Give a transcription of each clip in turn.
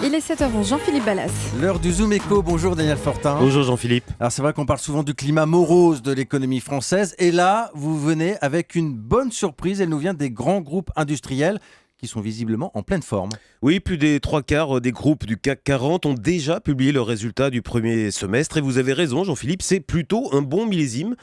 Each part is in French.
Il est 7h11, Jean-Philippe Ballas. L'heure du Zoom Éco, bonjour Daniel Fortin. Bonjour Jean-Philippe. Alors c'est vrai qu'on parle souvent du climat morose de l'économie française et là vous venez avec une bonne surprise, elle nous vient des grands groupes industriels qui sont visiblement en pleine forme. Oui, plus des 3/4 des groupes du CAC 40 ont déjà publié leurs résultats du premier semestre. Et vous avez raison Jean-Philippe, c'est plutôt un bon millésime,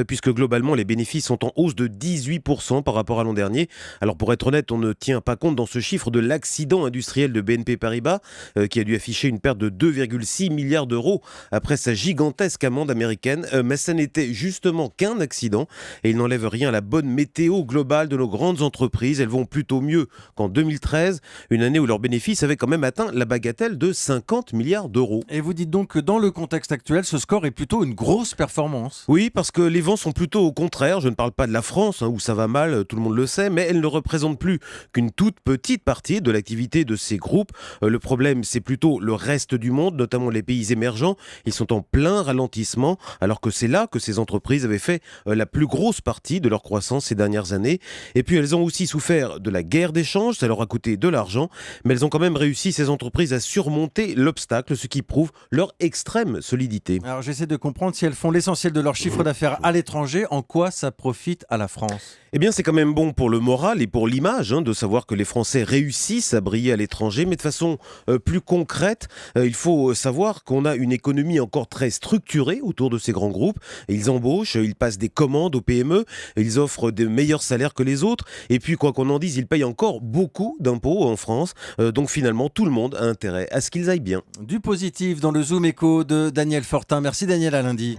puisque globalement les bénéfices sont en hausse de 18% par rapport à l'an dernier. Alors pour être honnête, on ne tient pas compte dans ce chiffre de l'accident industriel de BNP Paribas, qui a dû afficher une perte de 2,6 milliards d'euros après sa gigantesque amende américaine. Mais ça n'était justement qu'un accident, et il n'enlève rien à la bonne météo globale de nos grandes entreprises. Elles vont plutôt mieux qu'en 2013, une année où leurs bénéfices avaient quand même atteint la bagatelle de 50 milliards d'euros. Et vous dites donc que dans le contexte actuel, ce score est plutôt une grosse performance. Oui, parce que les vents sont plutôt au contraire. Je ne parle pas de la France, où ça va mal, tout le monde le sait, mais elle ne représente plus qu'une toute petite partie de l'activité de ces groupes. Le problème, c'est plutôt le reste du monde, notamment les pays émergents. Ils sont en plein ralentissement, alors que c'est là que ces entreprises avaient fait la plus grosse partie de leur croissance ces dernières années. Et puis elles ont aussi souffert de la guerre d'échange. Ça leur a coûté de l'argent, mais elles ont quand même réussi, ces entreprises, à surmonter l'obstacle, ce qui prouve leur extrême solidité. Alors j'essaie de comprendre, si elles font l'essentiel de leur chiffre d'affaires à l'étranger, en quoi ça profite à la France ? Eh bien, c'est quand même bon pour le moral et pour l'image de savoir que les Français réussissent à briller à l'étranger, mais de façon plus concrète, il faut savoir qu'on a une économie encore très structurée autour de ces grands groupes. Ils embauchent, ils passent des commandes aux PME, ils offrent de meilleurs salaires que les autres, et puis quoi qu'on en dise, ils payent encore beaucoup d'impôts en France, donc finalement tout le monde a intérêt à ce qu'ils aillent bien. Du positif dans le Zoom Éco de Daniel Fortin. Merci Daniel, à lundi.